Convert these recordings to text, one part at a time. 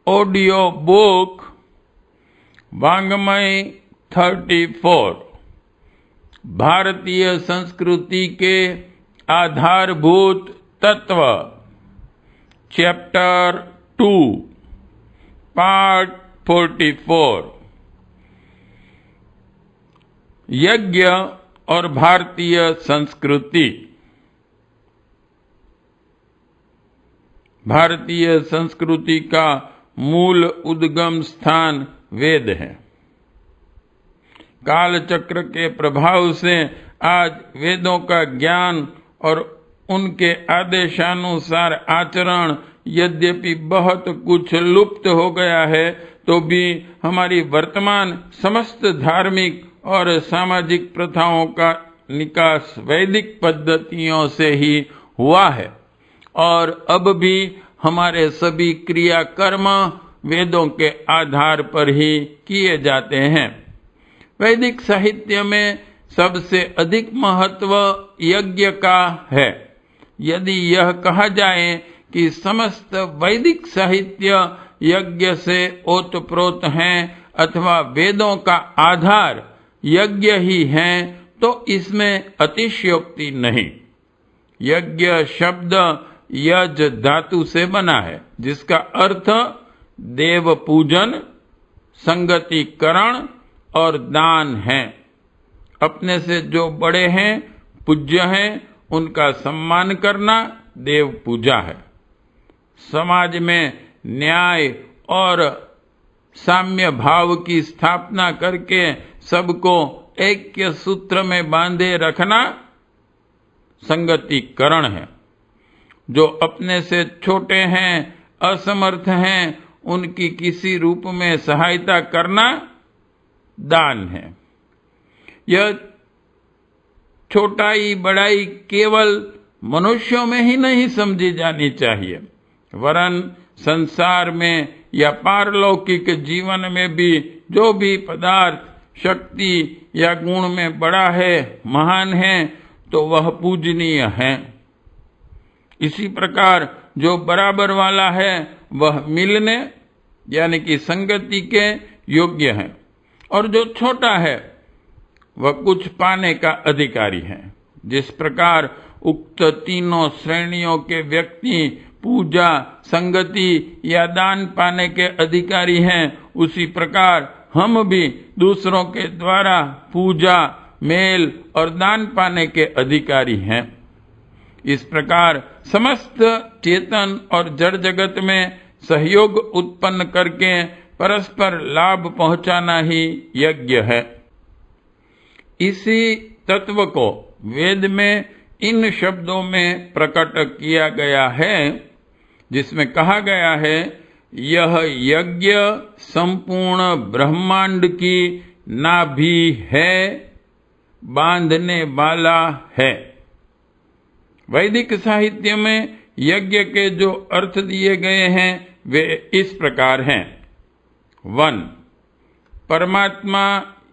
Audio book वाङ्मय 34 भारतीय संस्कृति के आधारभूत तत्व चैप्टर 2 पार्ट 44 यज्ञ और भारतीय संस्कृति। भारतीय संस्कृति का मूल उद्गम स्थान वेद है। कालचक्र के प्रभाव से आज वेदों का ज्ञान और उनके आदेशानुसार आचरण यद्यपि बहुत कुछ लुप्त हो गया है, तो भी हमारी वर्तमान समस्त धार्मिक और सामाजिक प्रथाओं का निकास वैदिक पद्धतियों से ही हुआ है और अब भी हमारे सभी क्रियाकर्म वेदों के आधार पर ही किए जाते हैं। वैदिक साहित्य में सबसे अधिक महत्व यज्ञ का है। यदि यह कहा जाए कि समस्त वैदिक साहित्य यज्ञ से ओतप्रोत हैं अथवा वेदों का आधार यज्ञ ही है, तो इसमें अतिशयोक्ति नहीं। यज्ञ शब्द यज धातु से बना है, जिसका अर्थ देव पूजन, संगतिकरण और दान है। अपने से जो बड़े हैं, पूज्य हैं, उनका सम्मान करना देव पूजा है। समाज में न्याय और साम्य भाव की स्थापना करके सबको ऐक्य सूत्र में बांधे रखना संगतिकरण है। जो अपने से छोटे हैं, असमर्थ हैं, उनकी किसी रूप में सहायता करना दान है। यह छोटाई बड़ाई केवल मनुष्यों में ही नहीं समझी जानी चाहिए, वरन संसार में या पारलौकिक जीवन में भी जो भी पदार्थ शक्ति या गुण में बड़ा है, महान है, तो वह पूजनीय है। इसी प्रकार जो बराबर वाला है वह मिलने यानी कि संगति के योग्य है, और जो छोटा है वह कुछ पाने का अधिकारी है। जिस प्रकार उक्त तीनों श्रेणियों के व्यक्ति पूजा, संगति या दान पाने के अधिकारी हैं, उसी प्रकार हम भी दूसरों के द्वारा पूजा, मेल और दान पाने के अधिकारी हैं। इस प्रकार समस्त चेतन और जड़ जगत में सहयोग उत्पन्न करके परस्पर लाभ पहुंचाना ही यज्ञ है। इसी तत्व को वेद में इन शब्दों में प्रकट किया गया है, जिसमें कहा गया है, यह यज्ञ संपूर्ण ब्रह्मांड की नाभि है, बांधने वाला है। वैदिक साहित्य में यज्ञ के जो अर्थ दिए गए हैं वे इस प्रकार हैं। 1. परमात्मा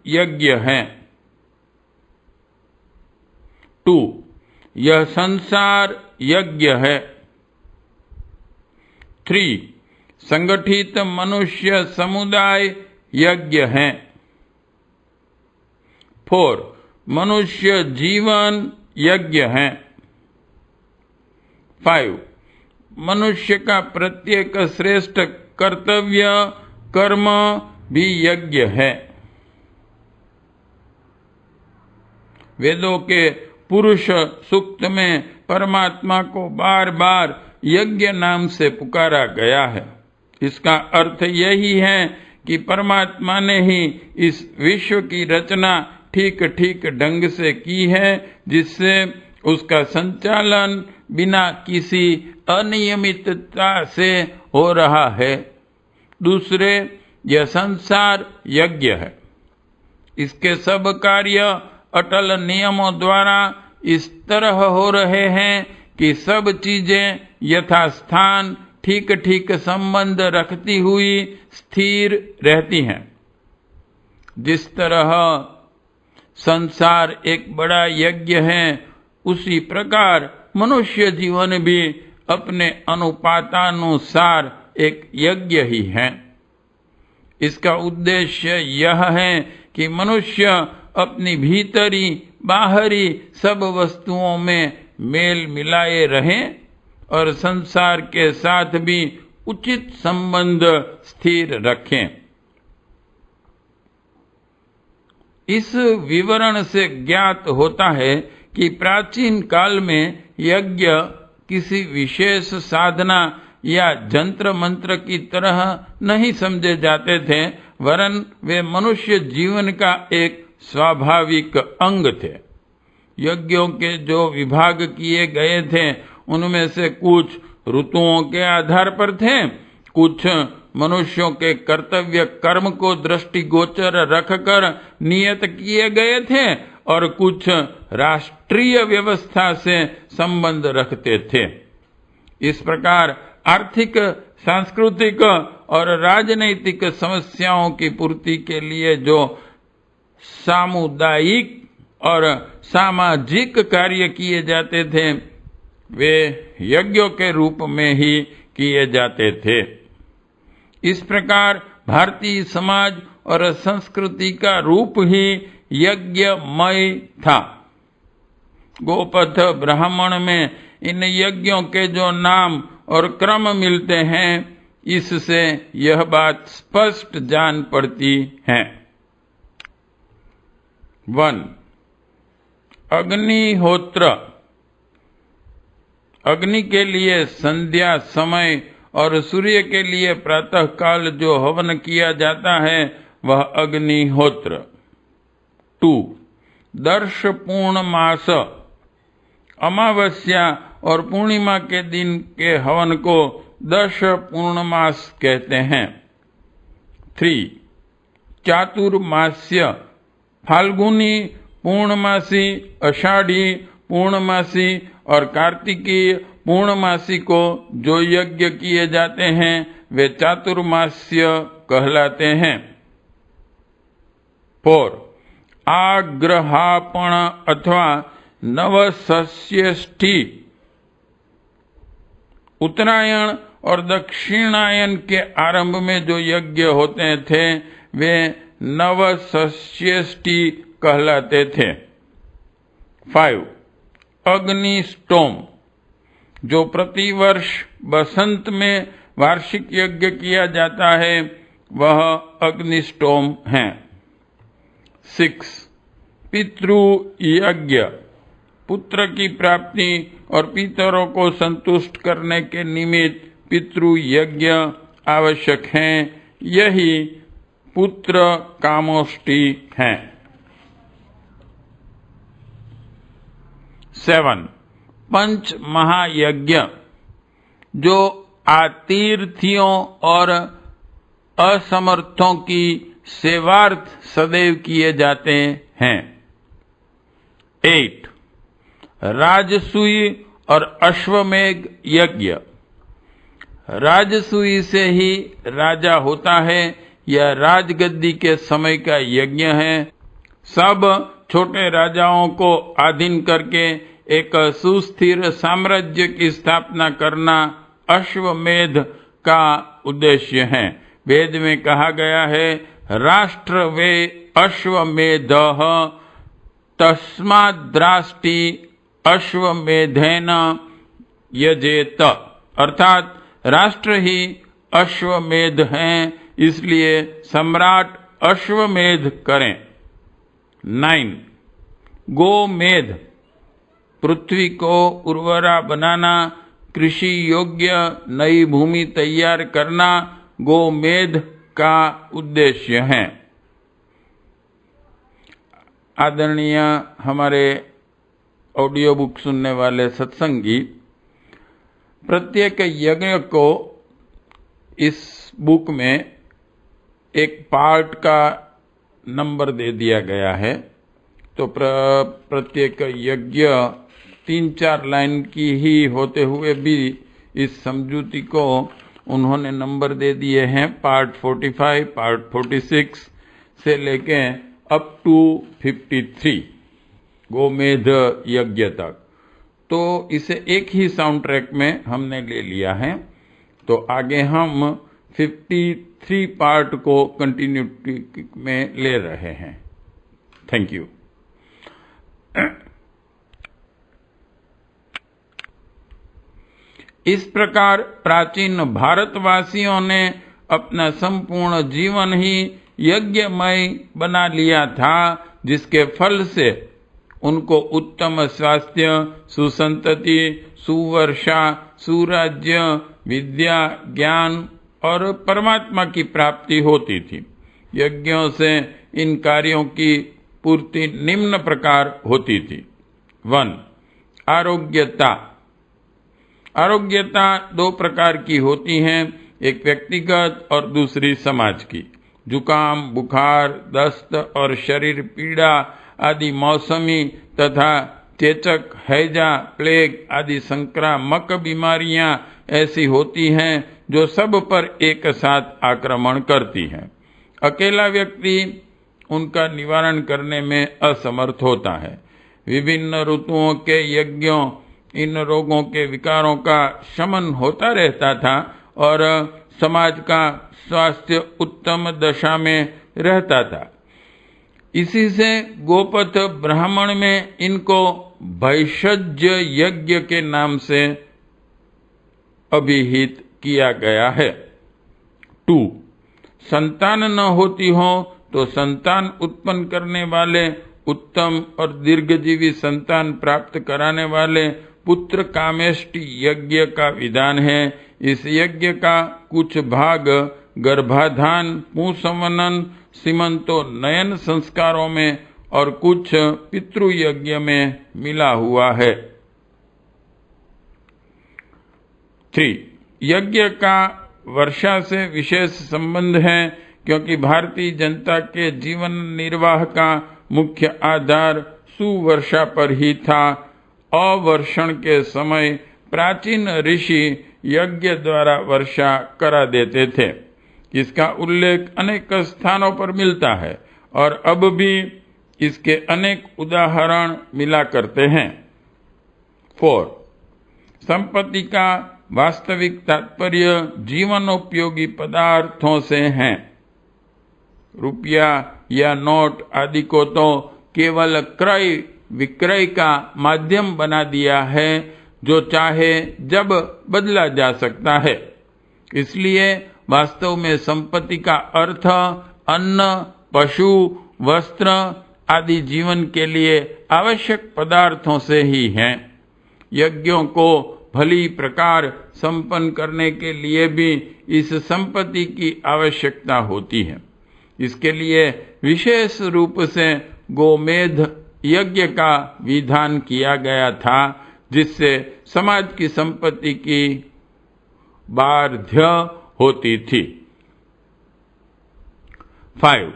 यज्ञ है। 2. यह संसार यज्ञ है। 3. संगठित मनुष्य समुदाय यज्ञ है। 4. मनुष्य जीवन यज्ञ है। 5. मनुष्य का प्रत्येक श्रेष्ठ कर्तव्य कर्म भी यज्ञ है। वेदों के पुरुष सूक्त में परमात्मा को बार बार यज्ञ नाम से पुकारा गया है। इसका अर्थ यही है कि परमात्मा ने ही इस विश्व की रचना ठीक ठीक ढंग से की है, जिससे उसका संचालन बिना किसी अनियमितता से हो रहा है। दूसरे, यह संसार यज्ञ है। इसके सब कार्य अटल नियमों द्वारा इस तरह हो रहे हैं कि सब चीजें यथास्थान ठीक ठीक संबंध रखती हुई स्थिर रहती हैं। जिस तरह संसार एक बड़ा यज्ञ है, उसी प्रकार मनुष्य जीवन भी अपने अनुपातानुसार एक यज्ञ ही है। इसका उद्देश्य यह है कि मनुष्य अपनी भीतरी बाहरी सब वस्तुओं में मेल मिलाए रहे और संसार के साथ भी उचित संबंध स्थिर रखें। इस विवरण से ज्ञात होता है कि प्राचीन काल में यज्ञ किसी विशेष साधना या जंत्र मंत्र की तरह नहीं समझे जाते थे, वरन वे मनुष्य जीवन का एक स्वाभाविक अंग थे। यज्ञों के जो विभाग किए गए थे उनमें से कुछ ऋतुओं के आधार पर थे, कुछ मनुष्यों के कर्तव्य कर्म को दृष्टिगोचर रखकर नियत किए गए थे और कुछ राष्ट्रीय व्यवस्था से संबंध रखते थे। इस प्रकार आर्थिक, सांस्कृतिक और राजनैतिक समस्याओं की पूर्ति के लिए जो सामुदायिक और सामाजिक कार्य किए जाते थे वे यज्ञों के रूप में ही किए जाते थे। इस प्रकार भारतीय समाज और संस्कृति का रूप ही यज्ञमय था। गोपथ ब्राह्मण में इन यज्ञों के जो नाम और क्रम मिलते हैं, इससे यह बात स्पष्ट जान पड़ती है। 1. अग्निहोत्र। अग्नि के लिए संध्या समय और सूर्य के लिए प्रातः काल जो हवन किया जाता है वह अग्निहोत्र। 2. दर्श पूर्णमास। अमावस्या और पूर्णिमा के दिन के हवन को दर्श पूर्णमास कहते हैं। 3. चातुर्मास्य। फाल्गुनी पूर्णमासी, आषाढ़ी पूर्णमासी और कार्तिकीय पूर्णमासी को जो यज्ञ किए जाते हैं वे चातुर्मास्य कहलाते हैं। 4. आग्रहापण अथवा नवसस्यष्ठी। उत्तरायण और दक्षिणायन के आरंभ में जो यज्ञ होते थे वे नवसस्यष्ठी कहलाते थे। 5. अग्निष्टोम। जो प्रतिवर्ष बसंत में वार्षिक यज्ञ किया जाता है वह अग्निष्टोम है। 6. पितृयज्ञ। पुत्र की प्राप्ति और पितरों को संतुष्ट करने के निमित्त पितृयज्ञ आवश्यक है, यही पुत्र कामोष्ठी है। 7. पंच महायज्ञ। जो आतीर्थियों और असमर्थों की सेवार्थ सदैव किए जाते हैं। 8. राजसूय और अश्वमेध यज्ञ। राजसूय से ही राजा होता है, यह राजगद्दी के समय का यज्ञ है। सब छोटे राजाओं को अधीन करके एक सुस्थिर साम्राज्य की स्थापना करना अश्वमेध का उद्देश्य है। वेद में कहा गया है, राष्ट्र वे अश्वमेधः तस्माद्राष्टि अश्वमेधेन यजेत। अर्थात राष्ट्र ही अश्वमेध हैं, इसलिए सम्राट अश्वमेध करें। 9. गोमेध। पृथ्वी को उर्वरा बनाना, कृषि योग्य नई भूमि तैयार करना गोमेध का उद्देश्य है। आदरणीय हमारे ऑडियो बुक सुनने वाले सत्संगी, प्रत्येक यज्ञ को इस बुक में एक पार्ट का नंबर दे दिया गया है। तो प्रत्येक यज्ञ 3-4 लाइन की ही होते हुए भी इस समझूती को उन्होंने नंबर दे दिए हैं। पार्ट 45, पार्ट 46 से लेके अप टू 53 गोमेध यज्ञ तक। तो इसे एक ही साउंड ट्रैक में हमने ले लिया है। तो आगे हम 53 पार्ट को कंटिन्यूटी में ले रहे हैं। Thank you. इस प्रकार प्राचीन भारतवासियों ने अपना संपूर्ण जीवन ही यज्ञमय बना लिया था, जिसके फल से उनको उत्तम स्वास्थ्य, सुसंतति, सुवर्षा, सुराज्य, विद्या, ज्ञान और परमात्मा की प्राप्ति होती थी। यज्ञों से इन कार्यों की पूर्ति निम्न प्रकार होती थी। 1. आरोग्यता। आरोग्यता 2 प्रकार की होती है, एक व्यक्तिगत और दूसरी समाज की। जुकाम, बुखार, दस्त और शरीर पीड़ा आदि मौसमी तथा चेचक, हैजा, प्लेग आदि संक्रामक बीमारियां ऐसी होती हैं जो सब पर एक साथ आक्रमण करती हैं। अकेला व्यक्ति उनका निवारण करने में असमर्थ होता है। विभिन्न ऋतुओं के यज्ञों इन रोगों के विकारों का शमन होता रहता था और समाज का स्वास्थ्य उत्तम दशा में रहता था। इसी से गोपथ ब्राह्मण में इनको भैषज्य यज्ञ के नाम से अभिहित किया गया है। 2. संतान न होती हो तो संतान उत्पन्न करने वाले, उत्तम और दीर्घजीवी संतान प्राप्त कराने वाले पुत्र कामेष्टि यज्ञ का विधान है। इस यज्ञ का कुछ भाग गर्भाधान, पुंसवनन, सीमंतोन्नयन संस्कारों में और कुछ पितृयज्ञ में मिला हुआ है। 3. यज्ञ का वर्षा से विशेष संबंध है, क्योंकि भारतीय जनता के जीवन निर्वाह का मुख्य आधार सुवर्षा पर ही था। अवर्षण के समय प्राचीन ऋषि यज्ञ द्वारा वर्षा करा देते थे। इसका उल्लेख अनेक स्थानों पर मिलता है और अब भी इसके अनेक उदाहरण मिला करते हैं। 4. संपत्ति का वास्तविक तात्पर्य जीवनोपयोगी पदार्थों से है। रुपया या नोट आदि को तो केवल क्रय विक्रय का माध्यम बना दिया है, जो चाहे जब बदला जा सकता है। इसलिए वास्तव में संपत्ति का अर्थ अन्न, पशु, वस्त्र आदि जीवन के लिए आवश्यक पदार्थों से ही है। यज्ञों को भली प्रकार संपन्न करने के लिए भी इस संपत्ति की आवश्यकता होती है। इसके लिए विशेष रूप से गोमेध यज्ञ का विधान किया गया था, जिससे समाज की संपत्ति की बार्ध्य होती थी। 5.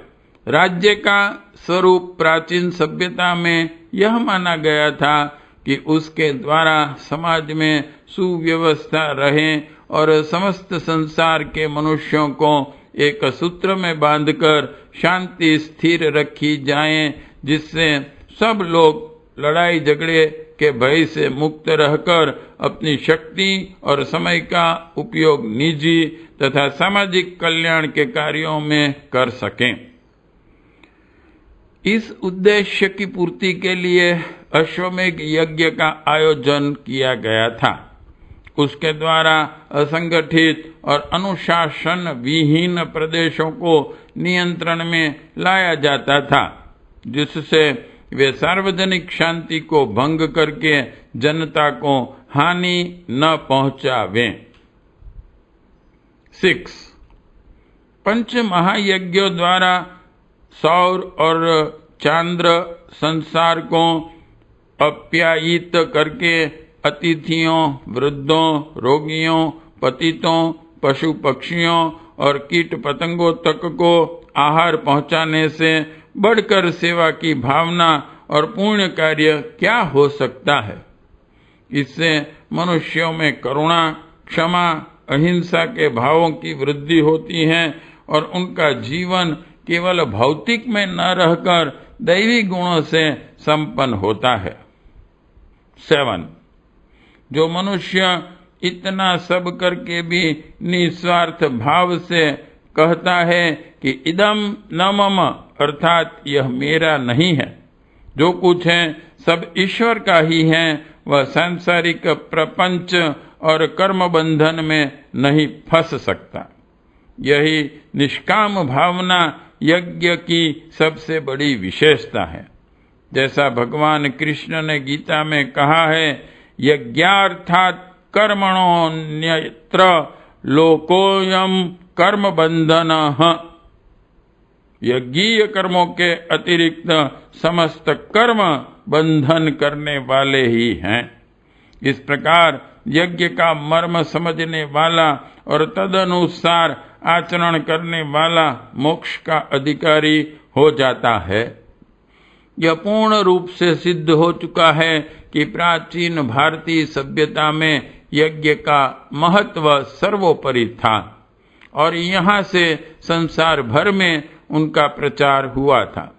राज्य का स्वरूप प्राचीन सभ्यता में यह माना गया था कि उसके द्वारा समाज में सुव्यवस्था रहे और समस्त संसार के मनुष्यों को एक सूत्र में बांधकर शांति स्थिर रखी जाए, जिससे सब लोग लड़ाई झगड़े के भय से मुक्त रहकर अपनी शक्ति और समय का उपयोग निजी तथा सामाजिक कल्याण के कार्यों में कर सकें। इस उद्देश्य की पूर्ति के लिए अश्वमेध यज्ञ का आयोजन किया गया था। उसके द्वारा असंगठित और अनुशासन विहीन प्रदेशों को नियंत्रण में लाया जाता था, जिससे वे सार्वजनिक शांति को भंग करके जनता को हानि न पहुंचावें। 6. पंच महायज्ञों द्वारा सौर और चांद्र संसार को अप्यायित करके अतिथियों, वृद्धों, रोगियों, पतितों, पशु पक्षियों और कीट पतंगों तक को आहार पहुंचाने से बढ़कर सेवा की भावना और पुण्य कार्य क्या हो सकता है। इससे मनुष्यों में करुणा, क्षमा, अहिंसा के भावों की वृद्धि होती है और उनका जीवन केवल भौतिक में न रहकर दैवी गुणों से संपन्न होता है। 7. जो मनुष्य इतना सब करके भी निस्वार्थ भाव से कहता है कि इदम न मम, अर्थात यह मेरा नहीं है। जो कुछ है सब ईश्वर का ही है। वह सांसारिक प्रपंच और कर्म बंधन में नहीं फंस सकता। यही निष्काम भावना यज्ञ की सबसे बड़ी विशेषता है। जैसा भगवान कृष्ण ने गीता में कहा है, यज्ञार्थात् कर्मणोऽन्यत्र लोकोऽयं कर्म बंधनः। यज्ञीय कर्मों के अतिरिक्त समस्त कर्म बंधन करने वाले ही हैं। इस प्रकार यज्ञ का मर्म समझने वाला और तदनुसार आचरण करने वाला मोक्ष का अधिकारी हो जाता है। यह पूर्ण रूप से सिद्ध हो चुका है कि प्राचीन भारतीय सभ्यता में यज्ञ का महत्व सर्वोपरि था और यहाँ से संसार भर में उनका प्रचार हुआ था।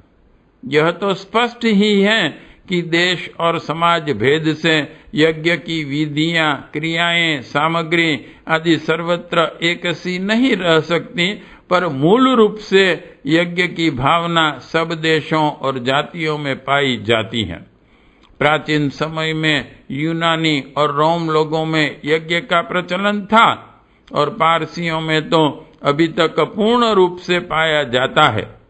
यह तो स्पष्ट ही है कि देश और समाज भेद से यज्ञ की विधियां, क्रियाएं, सामग्री आदि सर्वत्र एक सी नहीं रह सकती, पर मूल रूप से यज्ञ की भावना सब देशों और जातियों में पाई जाती है। प्राचीन समय में यूनानी और रोम लोगों में यज्ञ का प्रचलन था और पारसियों में तो अभी तक पूर्ण रूप से पाया जाता है।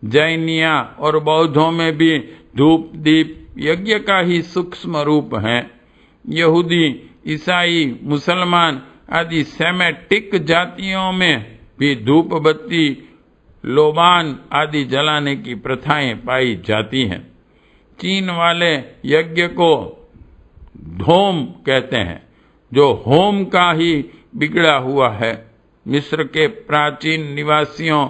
जैनिया और बौद्धों में भी धूप दीप यज्ञ का ही सूक्ष्म रूप है। यहूदी, ईसाई, मुसलमान आदि सेमेटिक जातियों में भी धूप बत्ती, लोबान आदि जलाने की प्रथाएं पाई जाती हैं। चीन वाले यज्ञ को धोम कहते हैं, जो होम का ही बिगड़ा हुआ है। मिस्र के प्राचीन निवासियों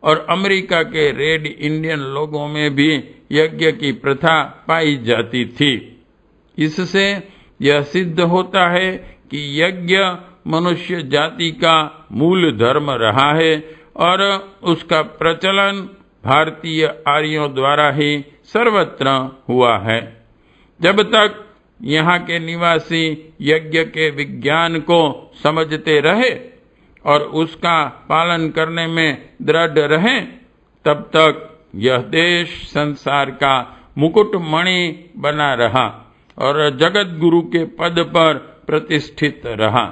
और अमेरिका के रेड इंडियन लोगों में भी यज्ञ की प्रथा पाई जाती थी। इससे यह सिद्ध होता है कि यज्ञ मनुष्य जाति का मूल धर्म रहा है और उसका प्रचलन भारतीय आर्यों द्वारा ही सर्वत्र हुआ है। जब तक यहाँ के निवासी यज्ञ के विज्ञान को समझते रहे और उसका पालन करने में दृढ़ रहें, तब तक यह देश संसार का मुकुटमणि बना रहा और जगत गुरु के पद पर प्रतिष्ठित रहा।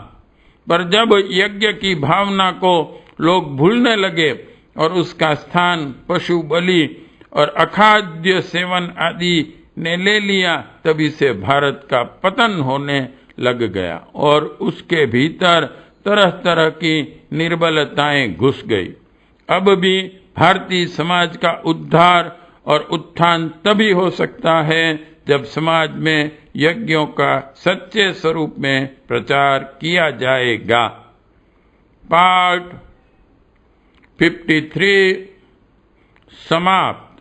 पर जब यज्ञ की भावना को लोग भूलने लगे और उसका स्थान पशु बलि और अखाद्य सेवन आदि ने ले लिया, तभी से भारत का पतन होने लग गया और उसके भीतर तरह तरह की निर्बलताएं घुस गई। अब भी भारतीय समाज का उद्धार और उत्थान तभी हो सकता है जब समाज में यज्ञों का सच्चे स्वरूप में प्रचार किया जाएगा। पार्ट 53 समाप्त।